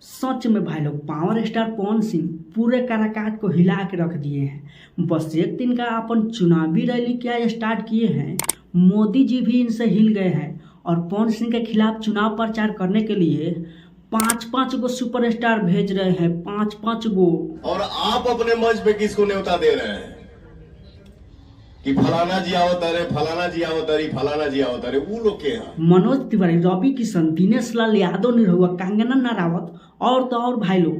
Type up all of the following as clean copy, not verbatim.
सच में भाई लोग पावर स्टार पवन सिंह पूरे काराकाट को हिला के रख दिए हैं। बस एक दिन का अपन चुनावी रैली क्या स्टार्ट किए हैं, मोदी जी भी इनसे हिल गए हैं और पवन सिंह के खिलाफ चुनाव प्रचार करने के लिए पांच पांच गो सुपरस्टार भेज रहे हैं, पांच पांच गो। और आप अपने मंच पे किसको न्योता दे रहे हैं कि फलाना जी आवत अरे, फलाना जी आवत अरे, फलाना जी आवत अरे, वो लोग के हैं मनोज तिवारी, रवि किशन, दिनेश लाल यादव, निरहुआ, कंगना रावत और तो और भाई लोग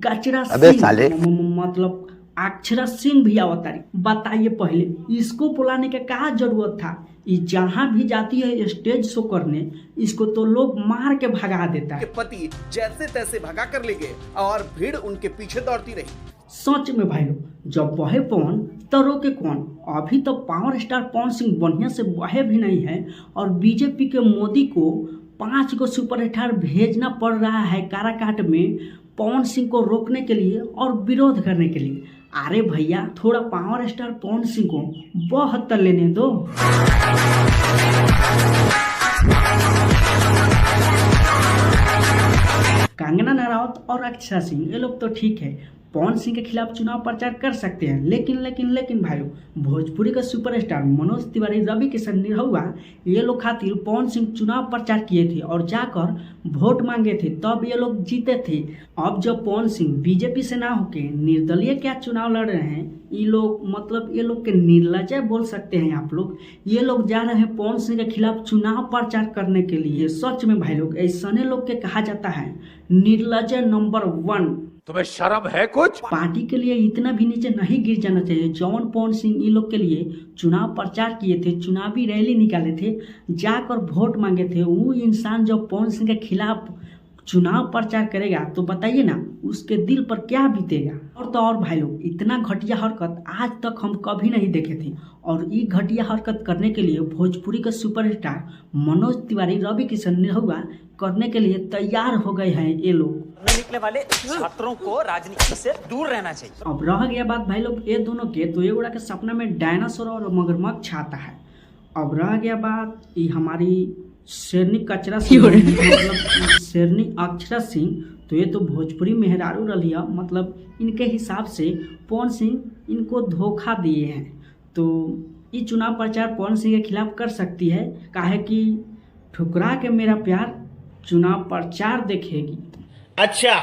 कचरा मतलब अक्षरा सिंह भी अवतारी। बताइए पहले इसको बुलाने का क्या जरूरत था? ये जहाँ भी जाती है स्टेज शो करने, इसको तो लोग मार के भगा देता है। पति जैसे तैसे भगा कर ले गए और भीड़ उनके पीछे दौड़ती रही। सच में भाई लोग, जब बहे पवन तो रोके कौन? अभी तो पावर स्टार पवन सिंह बढ़िया से बहे भी नहीं है और बीजेपी के मोदी को 5 गो सुपरस्टार भेजना पड़ रहा है काराकाट में पवन सिंह को रोकने के लिए और विरोध करने के लिए। अरे भैया, थोड़ा पावर स्टार पवन सिंह को बहुत लेने दो। कंगना रावत और अक्षरा सिंह ये लोग तो ठीक है, पवन सिंह के खिलाफ चुनाव प्रचार कर सकते हैं, लेकिन भाई लोग भोजपुरी का सुपरस्टार मनोज तिवारी, रवि किशन, निरहुआ ये लोग खातिर पवन सिंह चुनाव प्रचार किए थे और जाकर वोट मांगे थे, तब ये लोग जीते थे। अब जब पवन सिंह बीजेपी से ना होके निर्दलीय क्या चुनाव लड़ रहे हैं, ये लोग मतलब ये लोग के निर्लज्ज बोल सकते हैं आप लोग। ये लोग जा रहे हैं पवन सिंह के खिलाफ चुनाव प्रचार करने के लिए। सच में भाई लोग, ऐसे लोग के कहा जाता है निर्लज्ज नंबर 1। तुम्हें शर्म है कुछ? पार्टी के लिए इतना भी नीचे नहीं गिर जाना चाहिए। जौन पवन सिंह इन लोग के लिए चुनाव प्रचार किए थे, चुनावी रैली निकाले थे, जाकर वोट मांगे थे, वो इंसान जब पवन सिंह के खिलाफ चुनाव प्रचार करेगा तो बताइए ना उसके दिल पर क्या बीतेगा। और तो और भाई लोग, इतना घटिया हरकत आज तक हम कभी नहीं देखे थे और ये घटिया हरकत करने के लिए भोजपुरी के सुपरस्टार मनोज तिवारी, रवि किशन, निरहुआ करने के लिए तैयार हो गए हैं। ये लोग निकले वाले छात्रों को राजनीति से दूर रहना चाहिए। अब रह गया बात भाई लोग ये दोनों के, तो ये उड़ा के सपना में डायनासोर और मगरमच्छ आता है। अब रह गया बात ये हमारी शेरनी कचरा सिंह, मतलब शेरनी अक्षरा सिंह, तो ये तो भोजपुरी मेहरारू रलिया, मतलब इनके हिसाब से पवन सिंह इनको धोखा दिए हैं। तो ये चुनाव प्रचार पवन सिंह के खिलाफ कर सकती है, काहे कि ठुकरा के मेरा प्यार चुनाव प्रचार देखेगी। अच्छा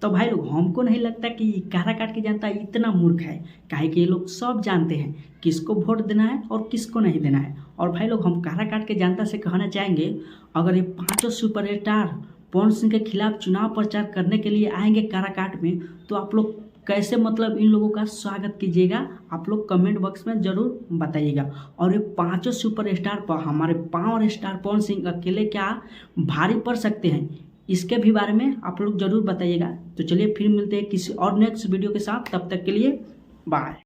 तो भाई लोग, हमको नहीं लगता कि काराकाट की जनता इतना मूर्ख है, काहे कि ये लोग सब जानते हैं किसको वोट देना है और किसको नहीं देना है। और भाई लोग, हम काराकाट के जनता से कहना चाहेंगे, अगर ये 5 सुपरस्टार पवन सिंह के खिलाफ चुनाव प्रचार करने के लिए आएंगे काराकाट में, तो आप लोग कैसे मतलब इन लोगों का स्वागत कीजिएगा, आप लोग कमेंट बॉक्स में जरूर बताइएगा। और ये 5 सुपरस्टार पर हमारे पावर स्टार पवन सिंह अकेले क्या भारी पड़ सकते हैं, इसके भी बारे में आप लोग जरूर बताइएगा। तो चलिए फिर मिलते हैं किसी और नेक्स्ट वीडियो के साथ, तब तक के लिए बाय।